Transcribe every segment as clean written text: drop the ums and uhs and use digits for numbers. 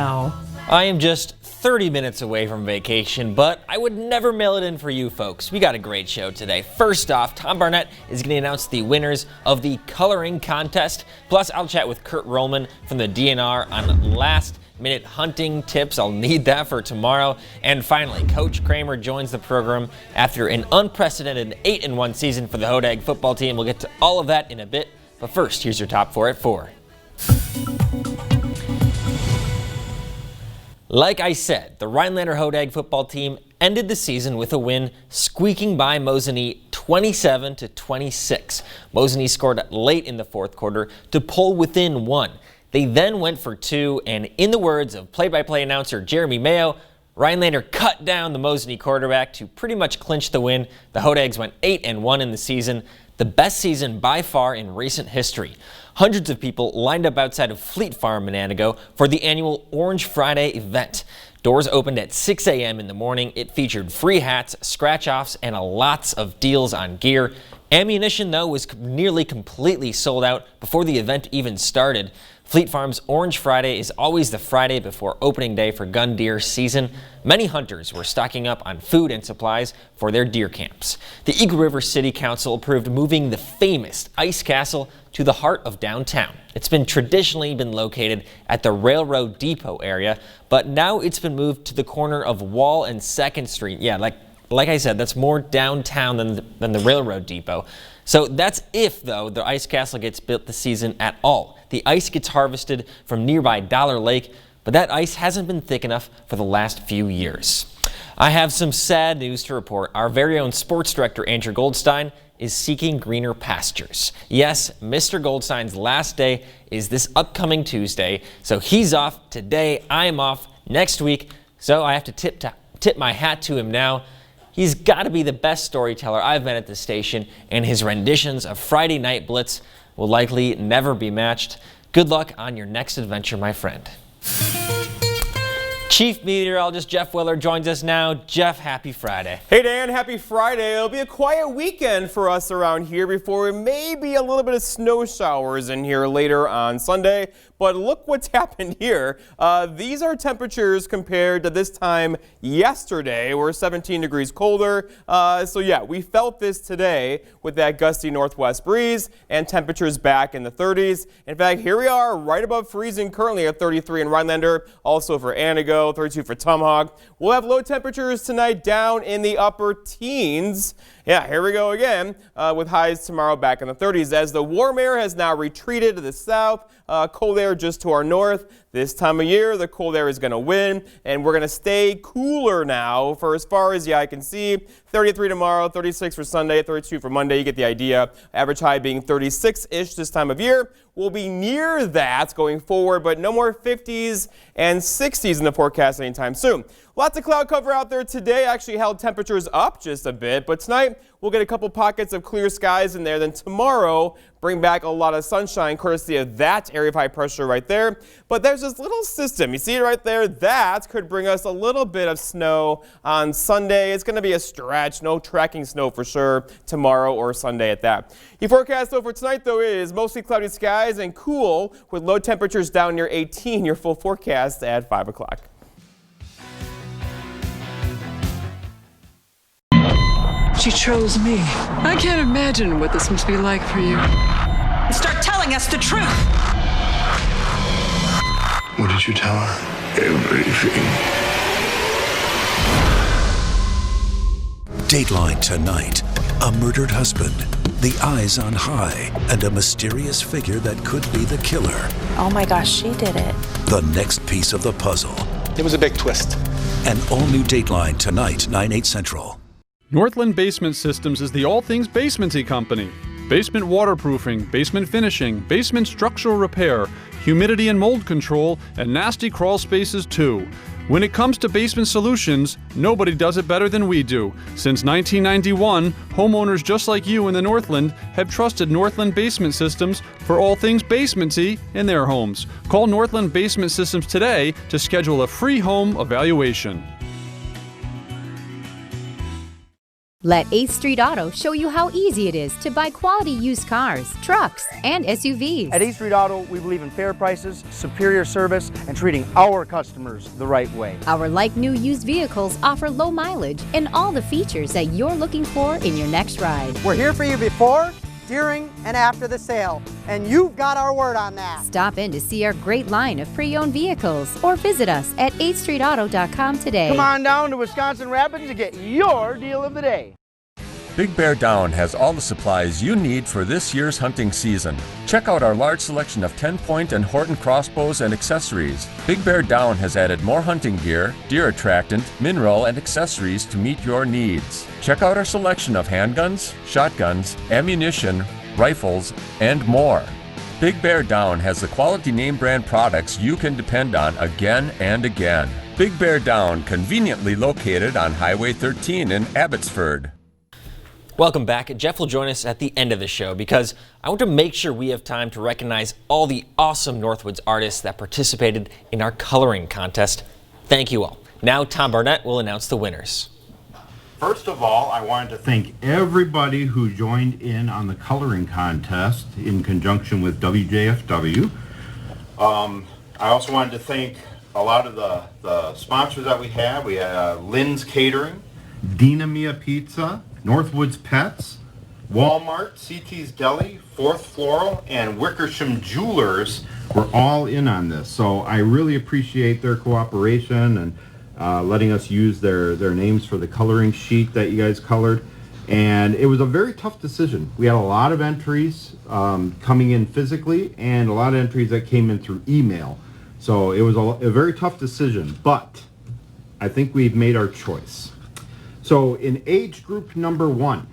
Now. I am just 30 minutes away from vacation, but I would never mail it in for you folks. We got a great show today. First off, Tom Barnett is going to announce the winners of the coloring contest. Plus, I'll chat with Kurt Rollman from the DNR on last-minute hunting tips. I'll need that for tomorrow. And finally, Coach Kramer joins the program after an unprecedented 8-1 season for the Hodag football team. We'll get to all of that in a bit. But first, here's your top 4 at 4. Like I said, the Rhinelander Hodag football team ended the season with a win, squeaking by Mosinee 27-26. Mosinee scored late in the fourth quarter to pull within 1. They then went for 2, and in the words of play-by-play announcer Jeremy Mayo, Rhinelander cut down the Mosinee quarterback to pretty much clinch the win. The Hodags went 8-1 in the season, the best season by far in recent history. Hundreds of people lined up outside of Fleet Farm in Antigo for the annual Orange Friday event. Doors opened at 6 a.m. in the morning. It featured free hats, scratch-offs, and lots of deals on gear. Ammunition, though, was nearly completely sold out before the event even started. Fleet Farm's Orange Friday is always the Friday before opening day for gun deer season. Many hunters were stocking up on food and supplies for their deer camps. The Eagle River City Council approved moving the famous Ice Castle to the heart of downtown. It's traditionally been located at the Railroad Depot area, but now it's been moved to the corner of Wall and 2nd Street. Yeah, like I said, that's more downtown than the Railroad Depot. So that's if, though, the Ice Castle gets built this season at all. The ice gets harvested from nearby Dollar Lake, but that ice hasn't been thick enough for the last few years. I have some sad news to report. Our very own sports director, Andrew Goldstein, is seeking greener pastures. Yes, Mr. Goldstein's last day is this upcoming Tuesday, so he's off today. I'm off next week, so I have to tip my hat to him now. He's got to be the best storyteller I've met at the station, and his renditions of Friday Night Blitz will likely never be matched. Good luck on your next adventure, my friend. Chief Meteorologist Jeff Weller joins us now. Jeff, happy Friday. Hey Dan, happy Friday. It'll be a quiet weekend for us around here before maybe a little bit of snow showers in here later on Sunday. But look what's happened here. These are temperatures compared to this time yesterday. We're 17 degrees colder. So yeah, we felt this today with that gusty northwest breeze and temperatures back in the 30s. In fact, here we are right above freezing currently at 33 in Rhinelander, also for Antigo, 32 for Tomahawk. We'll have low temperatures tonight down in the upper teens. Yeah, here we go again with highs tomorrow back in the 30s as the warm air has now retreated to the south. Cold air just to our north. This time of year, the cold air is going to win, and we're going to stay cooler now for as far as the eye can see. 33 tomorrow, 36 for Sunday, 32 for Monday. You get the idea. Average high being 36-ish this time of year. We'll be near that going forward, but no more 50s and 60s in the forecast anytime soon. Lots of cloud cover out there today. Actually held temperatures up just a bit, but tonight we'll get a couple pockets of clear skies in there. Then tomorrow, bring back a lot of sunshine courtesy of that area of high pressure right there. But there's this little system. You see it right there? That could bring us a little bit of snow on Sunday. It's going to be a stretch. No tracking snow for sure tomorrow or Sunday at that. Your forecast though for tonight though is mostly cloudy skies and cool with low temperatures down near 18. Your full forecast at 5 o'clock. She chose me. I can't imagine what this must be like for you. Start telling us the truth. What did you tell her? Everything. Dateline tonight. A murdered husband, the eyes on high, and a mysterious figure that could be the killer. Oh my gosh, she did it. The next piece of the puzzle. It was a big twist. An all-new Dateline tonight, 9/8 Central. Northland Basement Systems is the all things basementy company. Basement waterproofing, basement finishing, basement structural repair, humidity and mold control, and nasty crawl spaces too. When it comes to basement solutions, nobody does it better than we do. Since 1991, homeowners just like you in the Northland have trusted Northland Basement Systems for all things basementy in their homes. Call Northland Basement Systems today to schedule a free home evaluation. Let 8th Street Auto show you how easy it is to buy quality used cars, trucks, and SUVs. At 8th Street Auto, we believe in fair prices, superior service, and treating our customers the right way. Our like-new used vehicles offer low mileage and all the features that you're looking for in your next ride. We're here for you before, during, and after the sale, and you've got our word on that. Stop in to see our great line of pre-owned vehicles or visit us at 8thstreetauto.com today. Come on down to Wisconsin Rapids to get your deal of the day. Big Bear Down has all the supplies you need for this year's hunting season. Check out our large selection of 10-point and Horton crossbows and accessories. Big Bear Down has added more hunting gear, deer attractant, mineral, and accessories to meet your needs. Check out our selection of handguns, shotguns, ammunition, rifles, and more. Big Bear Down has the quality name brand products you can depend on again and again. Big Bear Down, conveniently located on Highway 13 in Abbotsford. Welcome back. Jeff will join us at the end of the show because I want to make sure we have time to recognize all the awesome Northwoods artists that participated in our coloring contest. Thank you all. Now Tom Barnett will announce the winners. First of all, I wanted to thank everybody who joined in on the coloring contest in conjunction with WJFW. I also wanted to thank a lot of the sponsors that we have. We had Lynn's Catering, Dina Mia Pizza, Northwoods Pets, Walmart, CT's Deli, Fourth Floral, and Wickersham Jewelers were all in on this. So I really appreciate their cooperation and letting us use their names for the coloring sheet that you guys colored. And it was a very tough decision. We had a lot of entries coming in physically and a lot of entries that came in through email. So it was a very tough decision, but I think we've made our choice. So in age group number 1,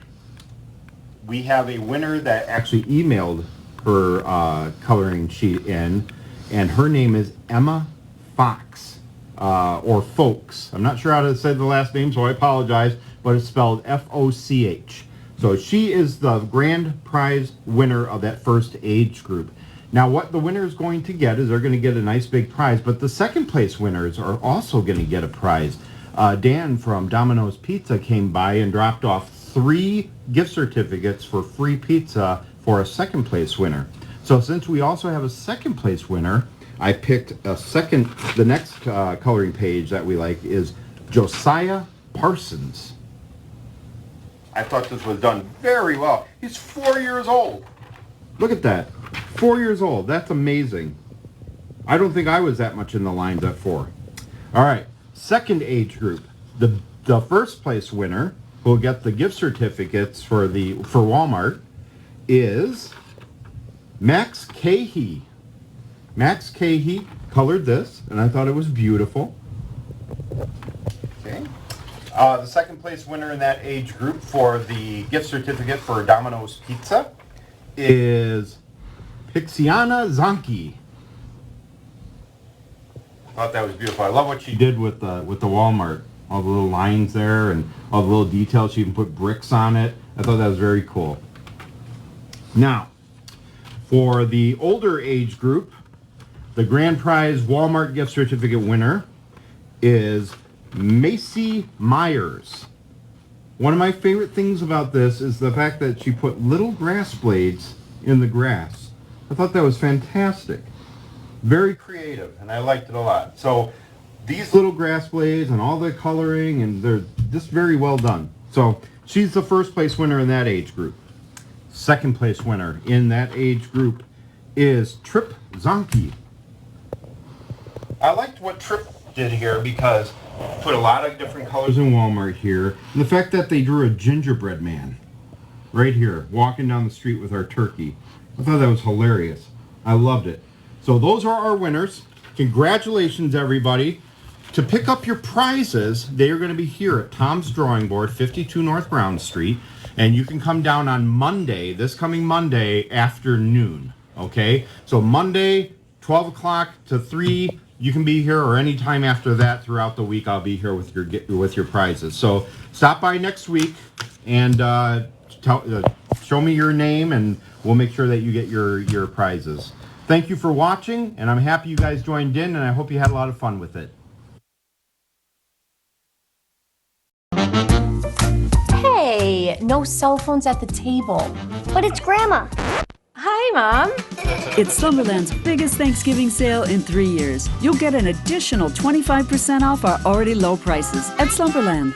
we have a winner that actually emailed her coloring sheet in, and her name is Emma Fox, or Folks. I'm not sure how to say the last name, so I apologize, but it's spelled F-O-C-H. So she is the grand prize winner of that first age group. Now what the winner is going to get is they're going to get a nice big prize, but the second place winners are also going to get a prize. Dan from Domino's Pizza came by and dropped off 3 gift certificates for free pizza for a second place winner. So since we also have a second place winner, I picked the next coloring page that we like is Josiah Parsons. I thought this was done very well. He's 4 years old. Look at that. 4 years old. That's amazing. I don't think I was that much in the lines at 4. All right. Second age group, the first place winner who will get the gift certificates for Walmart is Max Cahey. Max Cahey colored this, and I thought it was beautiful. Okay. The second place winner in that age group for the gift certificate for Domino's Pizza is Pixiana Zonke. Thought that was beautiful. I love what she did with the Walmart. All the little lines there and all the little details. She even put bricks on it. I thought that was very cool. Now, for the older age group, the grand prize Walmart gift certificate winner is Macy Myers. One of my favorite things about this is the fact that she put little grass blades in the grass. I thought that was fantastic. Very creative, and I liked it a lot. So these little grass blades and all the coloring, and they're just very well done. So she's the first place winner in that age group. Second place winner in that age group is Trip Zonke. I liked what Trip did here because put a lot of different colors in Walmart here. And the fact that they drew a gingerbread man right here walking down the street with our turkey. I thought that was hilarious. I loved it. So those are our winners. Congratulations, everybody. To pick up your prizes, they are going to be here at Tom's Drawing Board, 52 North Brown Street. And you can come down on Monday, this coming Monday afternoon. Okay? So Monday, 12 o'clock to 3, you can be here, or any time after that throughout the week, I'll be here with your prizes. So stop by next week and show me your name, and we'll make sure that you get your prizes. Thank you for watching, and I'm happy you guys joined in, and I hope you had a lot of fun with it. Hey! Hey, no cell phones at the table. But it's Grandma. Hi, Mom. It's Slumberland's biggest Thanksgiving sale in 3 years. You'll get an additional 25% off our already low prices at Slumberland.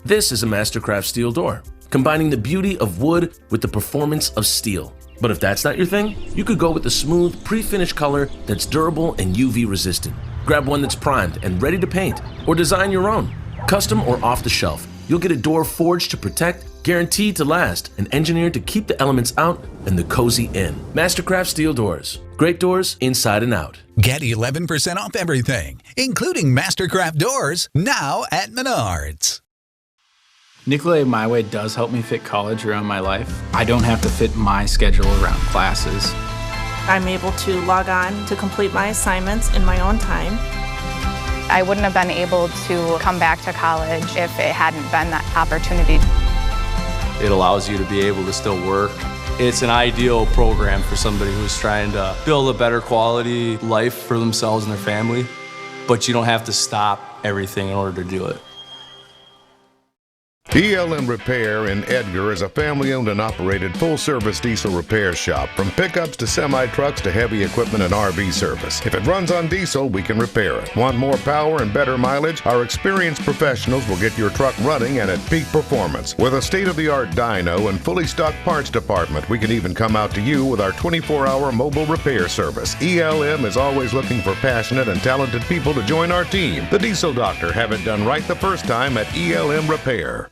This is a Mastercraft steel door, combining the beauty of wood with the performance of steel. But if that's not your thing, you could go with the smooth, pre-finished color that's durable and UV resistant. Grab one that's primed and ready to paint, or design your own. Custom or off the shelf, you'll get a door forged to protect, guaranteed to last, and engineered to keep the elements out and the cozy in. Mastercraft steel doors. Great doors inside and out. Get 11% off everything, including Mastercraft doors, now at Menards. Nicolay My Way does help me fit college around my life. I don't have to fit my schedule around classes. I'm able to log on to complete my assignments in my own time. I wouldn't have been able to come back to college if it hadn't been that opportunity. It allows you to be able to still work. It's an ideal program for somebody who's trying to build a better quality life for themselves and their family, but you don't have to stop everything in order to do it. ELM Repair in Edgar is a family-owned and operated full-service diesel repair shop. From pickups to semi-trucks to heavy equipment and RV service. If it runs on diesel, we can repair it. Want more power and better mileage? Our experienced professionals will get your truck running and at peak performance. With a state-of-the-art dyno and fully stocked parts department, we can even come out to you with our 24-hour mobile repair service. ELM is always looking for passionate and talented people to join our team. The Diesel Doctor, have it done right the first time at ELM Repair.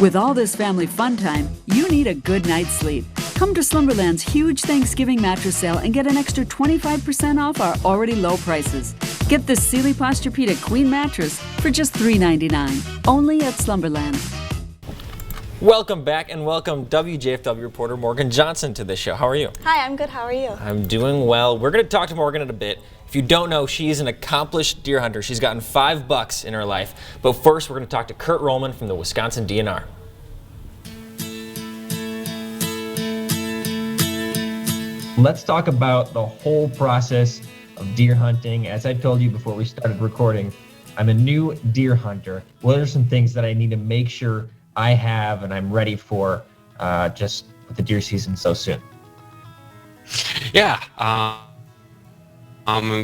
With all this family fun time, you need a good night's sleep. Come to Slumberland's huge Thanksgiving mattress sale and get an extra 25% off our already low prices. Get the Sealy Posturepedic Queen mattress for just $3.99, only at Slumberland. Welcome back and welcome WJFW reporter Morgan Johnson to the show. How are you? Hi, I'm good. How are you? I'm doing well. We're going to talk to Morgan in a bit. If you don't know, she is an accomplished deer hunter. She's gotten 5 bucks in her life. But first, we're going to talk to Kurt Rollman from the Wisconsin DNR. Let's talk about the whole process of deer hunting. As I told you before we started recording, I'm a new deer hunter. What are some things that I need to make sure I have and I'm ready for just with the deer season so soon? Yeah,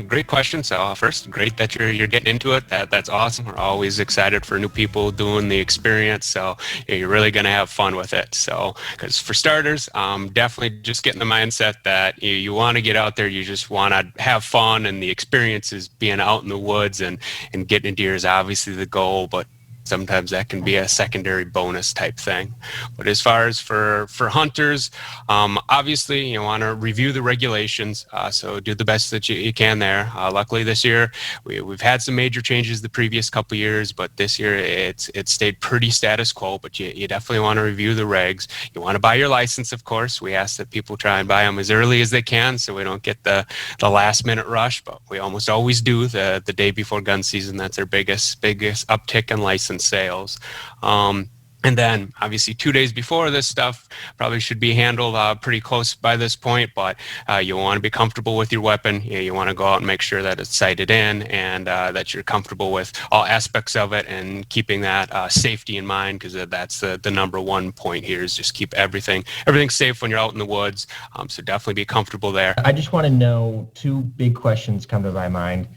great question. So first, great that you're getting into it. That's awesome. We're always excited for new people doing the experience. So you're really going to have fun with it. So, because for starters, definitely just getting the mindset that you want to get out there. You just want to have fun, and the experience is being out in the woods and getting deer is obviously the goal, but sometimes that can be a secondary bonus type thing. But as far as for hunters, obviously you want to review the regulations, so do the best that you can there. Luckily this year we've had some major changes the previous couple years, but this year it's stayed pretty status quo. But you definitely want to review the regs. You want to buy your license, of course. We ask that people try and buy them as early as they can so we don't get the last minute rush, but we almost always do the day before gun season. That's our biggest uptick in license sales. And then obviously 2 days before, this stuff probably should be handled pretty close by this point, but you want to be comfortable with your weapon. You want to go out and make sure that it's sighted in and that you're comfortable with all aspects of it, and keeping that safety in mind, because that's the number one point here is just keep everything safe when you're out in the woods. So definitely be comfortable there. I just want to know, 2 big questions come to my mind.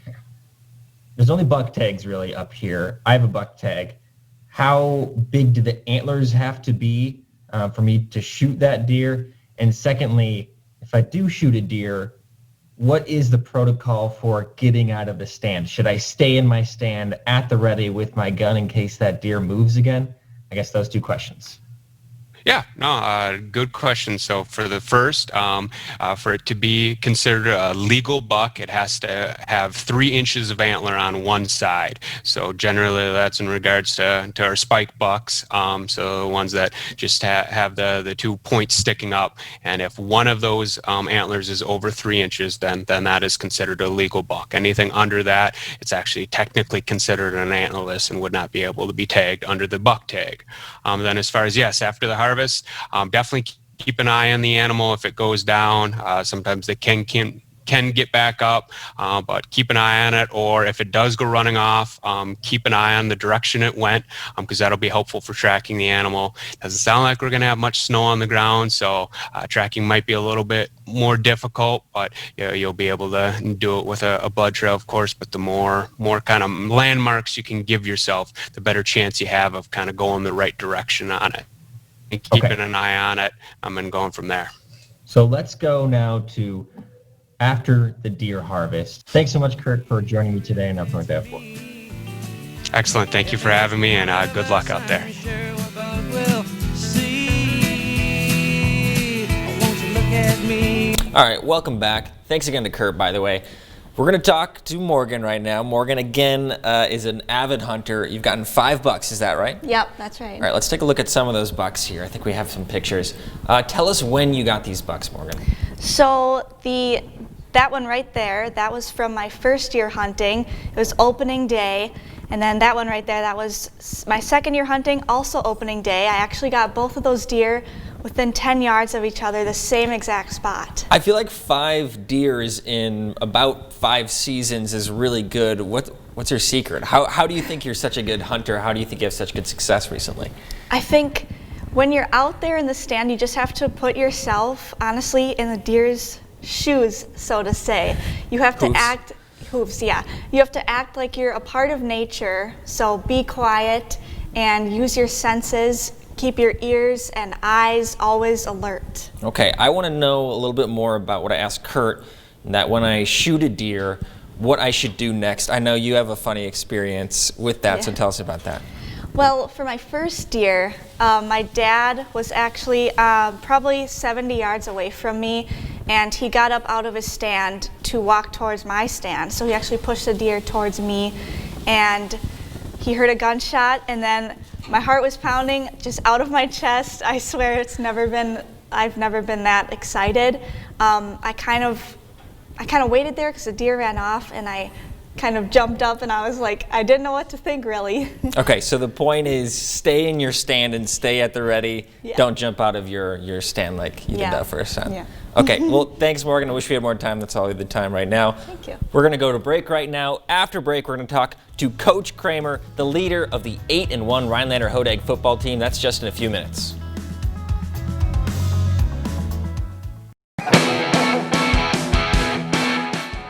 There's only buck tags really up here. I have a buck tag. How big do the antlers have to be for me to shoot that deer? And secondly, if I do shoot a deer, what is the protocol for getting out of the stand? Should I stay in my stand at the ready with my gun in case that deer moves again? I guess those 2 questions. Yeah, no, good question. So for the first, for it to be considered a legal buck, it has to have 3 inches of antler on one side. So generally that's in regards to our spike bucks. So the ones that just have the 2 points sticking up. And if one of those antlers is over 3 inches, then that is considered a legal buck. Anything under that, it's actually technically considered an antlerless and would not be able to be tagged under the buck tag. Then as far as, yes, after the harvest, definitely keep an eye on the animal if it goes down. Sometimes they can can get back up, but keep an eye on it, or if it does go running off, keep an eye on the direction it went, because that'll be helpful for tracking the animal. Doesn't sound like we're going to have much snow on the ground, so tracking might be a little bit more difficult, but you'll be able to do it with a blood trail, of course. But the more kind of landmarks you can give yourself, the better chance you have of kind of going the right direction on it and keeping an eye on it, and going from there. So let's go now to after the deer harvest. Thanks so much, Kurt, for joining me today on Up North at 4. Excellent. Thank you for having me, and good luck out there. All right, welcome back. Thanks again to Kurt, by the way. We're going to talk to Morgan right now. Morgan, again, is an avid hunter. You've gotten $5, is that right? Yep, that's right. All right, let's take a look at some of those bucks here. I think we have some pictures. Tell us when you got these bucks, Morgan. So that one right there, that was from my first year hunting. It was opening day. And then that one right there, that was my second year hunting, also opening day. I actually got both of those deer within 10 yards of each other, the same exact spot. I feel like 5 deers in about 5 seasons is really good. What's your secret? How do you think you're such a good hunter? How do you think you have such good success recently? I think when you're out there in the stand, you just have to put yourself, honestly, in the deer's shoes, so to say. You have to act, hooves, yeah. You have to act like you're a part of nature, so be quiet and use your senses. Keep your ears and eyes always alert. Okay, I want to know a little bit more about what I asked Kurt, that when I shoot a deer, what I should do next. I know you have a funny experience with that, so tell us about that. Well, for my first deer, my dad was actually probably 70 yards away from me, and he got up out of his stand to walk towards my stand. So he actually pushed the deer towards me, and he heard a gunshot, and then my heart was pounding just out of my chest. I swear I've never been that excited. I kind of waited there because the deer ran off, and I kind of jumped up, and I was like, I didn't know what to think, really. Okay, so the point is stay in your stand and stay at the ready. Yeah. Don't jump out of your stand like you did that first time. Yeah. Okay, well, thanks, Morgan. I wish we had more time. That's all the time right now. Thank you. We're going to go to break right now. After break, we're going to talk to Coach Kramer, the leader of the 8-1 Rhinelander Hodag football team. That's just in a few minutes.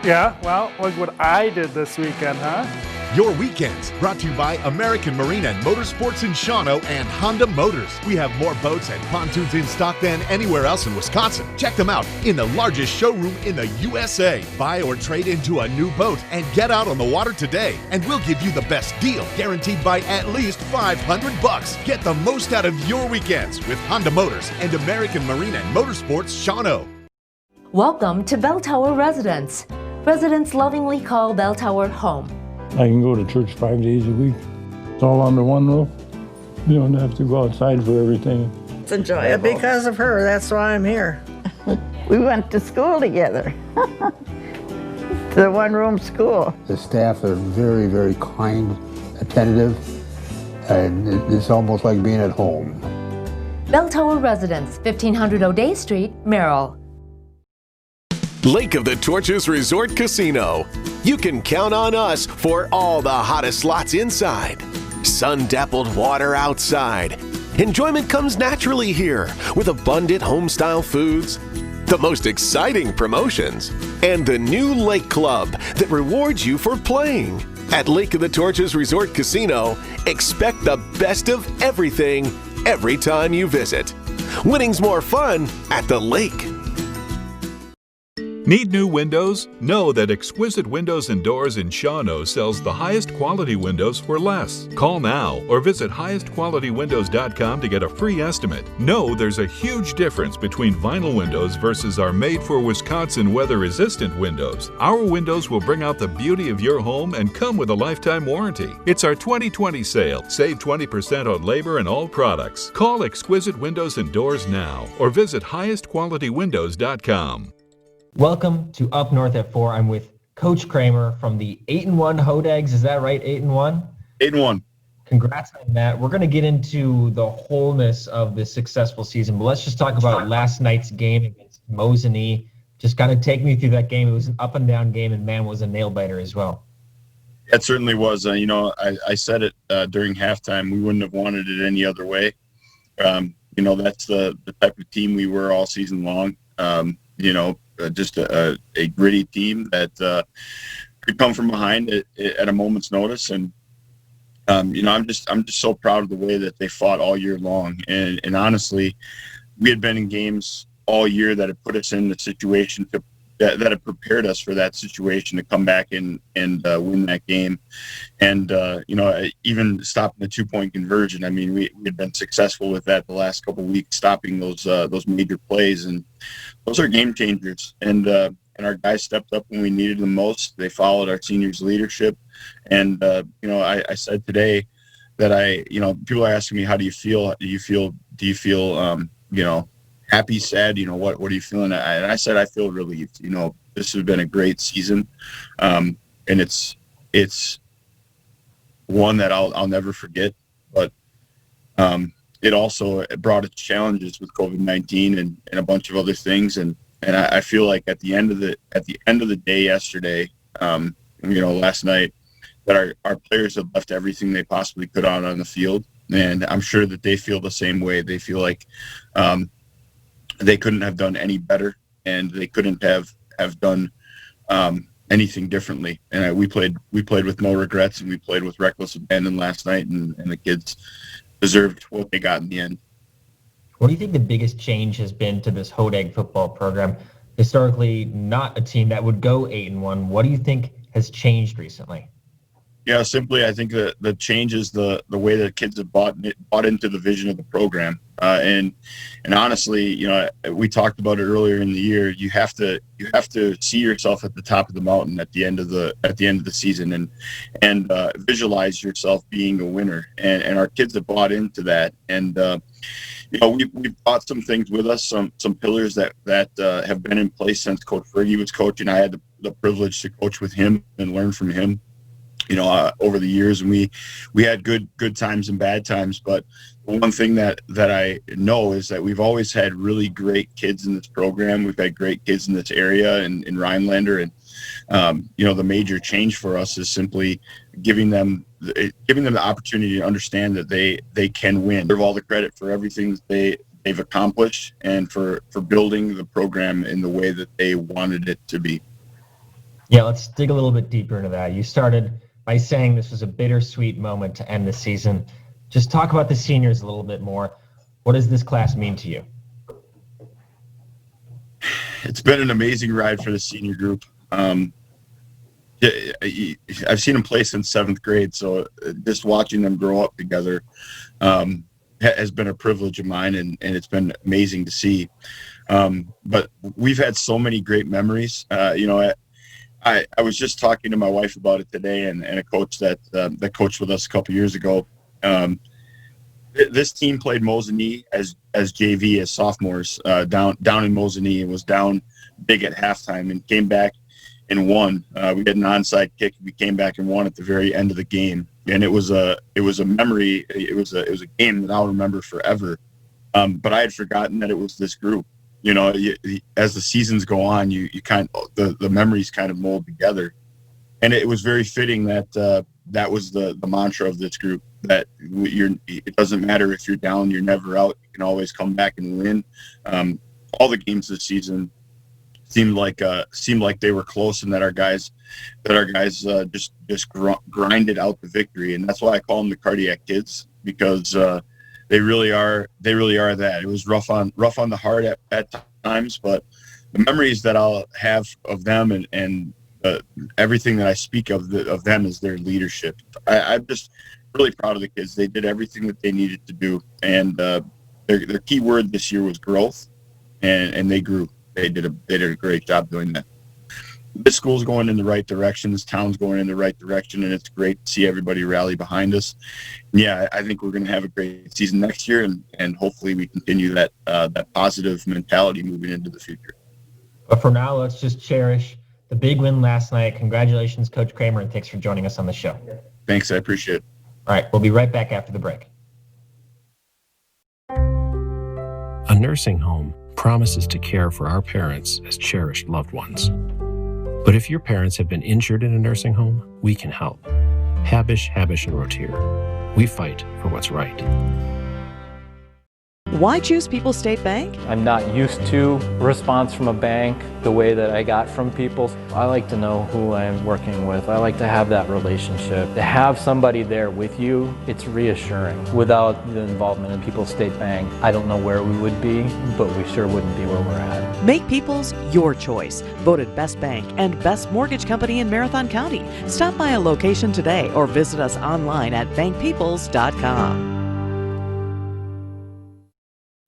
Yeah, well, look what I did this weekend, huh? Your weekends brought to you by American Marine and Motorsports in Shawano and Honda Motors. We have more boats and pontoons in stock than anywhere else in Wisconsin. Check them out in the largest showroom in the USA. Buy or trade into a new boat and get out on the water today, and we'll give you the best deal, guaranteed by at least $500. Get the most out of your weekends with Honda Motors and American Marine and Motorsports Shawano. Welcome to Bell Tower Residence. Residents lovingly call Bell Tower home. I can go to church 5 days a week. It's all under one roof. You don't have to go outside for everything. It's enjoyable. Because of her, that's why I'm here. We went to school together. To the one-room school. The staff are very, very kind, attentive, and it's almost like being at home. Bell Tower Residence, 1500 O'Day Street, Merrill. Lake of the Torches Resort Casino. You can count on us for all the hottest slots inside. Sun-dappled water outside. Enjoyment comes naturally here with abundant home-style foods, the most exciting promotions, and the new Lake Club that rewards you for playing. At Lake of the Torches Resort Casino, expect the best of everything every time you visit. Winning's more fun at the lake. Need new windows? Know that Exquisite Windows and Doors in Shawano sells the highest quality windows for less. Call now or visit highestqualitywindows.com to get a free estimate. Know there's a huge difference between vinyl windows versus our made-for-Wisconsin weather-resistant windows. Our windows will bring out the beauty of your home and come with a lifetime warranty. It's our 2020 sale. Save 20% on labor and all products. Call Exquisite Windows and Doors now or visit highestqualitywindows.com. Welcome to Up North at 4. I'm with Coach Kramer from the 8-1 Hodags. Is that right, 8-1? 8-1. Congrats on that. We're going to get into the wholeness of this successful season, but let's just talk about last night's game against Mosinee. Just kind of take me through that game. It was an up and down game, and man, was a nail biter as well. It certainly was. I said it during halftime. We wouldn't have wanted it any other way. That's the type of team we were all season long. Just a gritty team that could come from behind at a moment's notice. And I'm just so proud of the way that they fought all year long. And honestly, we had been in games all year that had put us in the situation that had prepared us for that situation to come back and win that game. And, even stopping the 2-point conversion. I mean, we had been successful with that the last couple of weeks, stopping those major plays. And those are game changers. And our guys stepped up when we needed them most. They followed our seniors' leadership. And, I said today that people are asking me, how do you feel? Do you feel, happy, sad, what are you feeling? And I said, I feel relieved. This has been a great season. And it's one that I'll never forget, but it also brought its challenges with COVID-19 and a bunch of other things. And I feel like at the end of the day yesterday, last night, that our players have left everything they possibly could on the field. And I'm sure that they feel the same way. They feel like they couldn't have done any better, and they couldn't have done anything differently. And we played with no regrets, and we played with reckless abandon last night, and the kids deserved what they got in the end. What do you think the biggest change has been to this Hodag football program? Historically, not a team that would go 8-1. What do you think has changed recently? Yeah, simply, I think that the change is the way that kids have bought into the vision of the program. And honestly, we talked about it earlier in the year. You have to see yourself at the top of the mountain at the end of the season, and visualize yourself being a winner. And our kids have bought into that. And we've brought some things with us, some pillars that have been in place since Coach Fergie was coaching. I had the privilege to coach with him and learn from him, over the years, and we had good times and bad times. But one thing that I know is that we've always had really great kids in this program. We've had great kids in this area in Rhinelander, and the major change for us is simply giving them the opportunity to understand that they can win. Deserve all the credit for everything that they've accomplished and for building the program in the way that they wanted it to be. Yeah, let's dig a little bit deeper into that. You started by saying this was a bittersweet moment to end the season. Just talk about the seniors a little bit more. What does this class mean to you? It's been an amazing ride for the senior group. I've seen them play since 7th grade, so just watching them grow up together has been a privilege of mine, and it's been amazing to see. But we've had so many great memories. I was just talking to my wife about it today, and a coach that coached with us a couple years ago. This team played Mosinee as JV as sophomores down in Mosinee, and was down big at halftime and came back and won. We had an onside kick. We came back and won at the very end of the game, and it was a memory. It was a game that I'll remember forever. But I had forgotten that it was this group. As the seasons go on, you kind of, the memories kind of mold together, and it was very fitting that that was the mantra of this group, that it doesn't matter if you're down, you're never out. You can always come back and win. All the games this season seemed like they were close, and that our guys just grinded out the victory. And that's why I call them the Cardiac Kids, because they really are that. It was rough on the heart at times, but the memories that I'll have of them and everything that I speak of them is their leadership. I'm just really proud of the kids. They did everything that they needed to do, and their key word this year was growth, and they grew. They did a great job doing that. This school's going in the right direction. This town's going in the right direction, and it's great to see everybody rally behind us. And yeah, I think we're going to have a great season next year, and hopefully we continue that positive mentality moving into the future. But for now, let's just cherish the big win last night. Congratulations, Coach Kramer, and thanks for joining us on the show. Thanks, I appreciate it. All right, we'll be right back after the break. A nursing home promises to care for our parents as cherished loved ones. But if your parents have been injured in a nursing home, we can help. Habish, Habish, and Rotier. We fight for what's right. Why choose People's State Bank? I'm not used to response from a bank the way that I got from people. I like to know who I'm working with. I like to have that relationship. To have somebody there with you, it's reassuring. Without the involvement in People's State Bank, I don't know where we would be, but we sure wouldn't be where we're at. Make People's your choice. Voted Best Bank and Best Mortgage Company in Marathon County. Stop by a location today or visit us online at bankpeoples.com.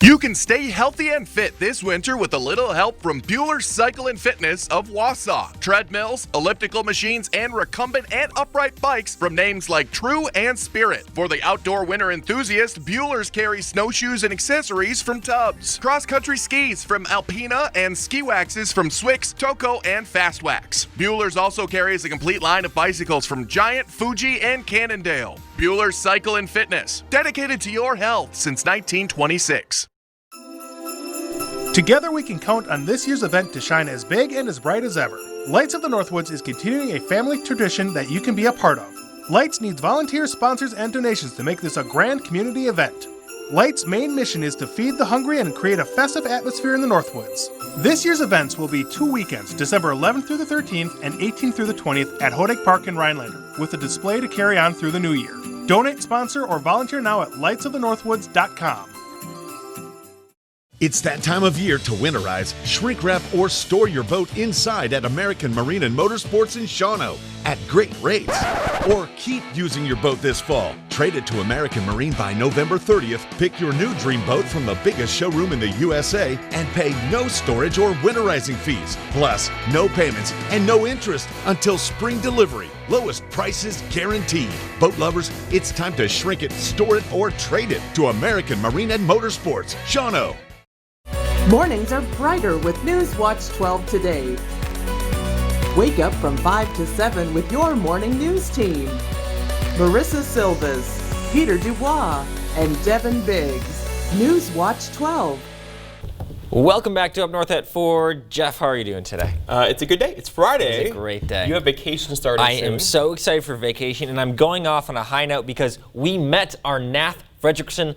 You can stay healthy and fit this winter with a little help from Bueller's Cycle and Fitness of Wausau. Treadmills, elliptical machines, and recumbent and upright bikes from names like True and Spirit. For the outdoor winter enthusiast, Bueller's carries snowshoes and accessories from Tubbs. Cross-country skis from Alpina and ski waxes from Swix, Toco, and Fast Wax. Bueller's also carries a complete line of bicycles from Giant, Fuji, and Cannondale. Bueller's Cycle and Fitness, dedicated to your health since 1926. Together we can count on this year's event to shine as big and as bright as ever. Lights of the Northwoods is continuing a family tradition that you can be a part of. Lights needs volunteers, sponsors, and donations to make this a grand community event. Lights' main mission is to feed the hungry and create a festive atmosphere in the Northwoods. This year's events will be 2 weekends, December 11th through the 13th and 18th through the 20th at Hodag Park in Rhinelander, with a display to carry on through the new year. Donate, sponsor, or volunteer now at lightsofthenorthwoods.com. It's that time of year to winterize, shrink wrap, or store your boat inside at American Marine and Motorsports in Shawano at great rates. Or keep using your boat this fall. Trade it to American Marine by November 30th. Pick your new dream boat from the biggest showroom in the USA and pay no storage or winterizing fees. Plus, no payments and no interest until spring delivery. Lowest prices guaranteed. Boat lovers, it's time to shrink it, store it, or trade it to American Marine and Motorsports. Shawano. Mornings are brighter with Newswatch 12 today. Wake up from 5 to 7 with your morning news team. Marissa Silvas, Peter Dubois, and Devin Biggs. Newswatch 12. Welcome back to Up North at 4. Jeff, how are you doing today? It's a good day. It's Friday. It's a great day. You have vacation starting soon. I am so excited for vacation, and I'm going off on a high note because we met our Nath Fredrickson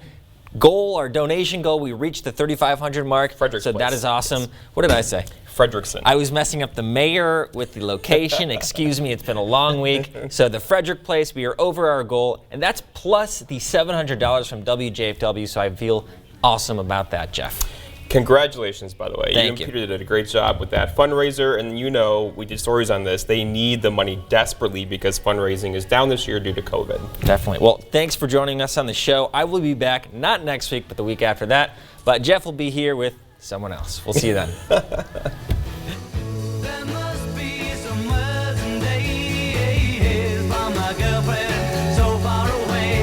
goal, our donation goal. We reached the 3,500 mark. So that is awesome. What did I say? Fredrickson. I was messing up the mayor with the location. Excuse me, it's been a long week. So the Frederick place, we are over our goal, and that's plus the $700 from WJFW, so I feel awesome about that, Jeff. Congratulations, by the way. Thank you and Peter did a great job with that fundraiser, and we did stories on this. They need the money desperately because fundraising is down this year due to COVID. Definitely. Well, thanks for joining us on the show. I will be back, not next week, but the week after that. But Jeff will be here with someone else. We'll see you then.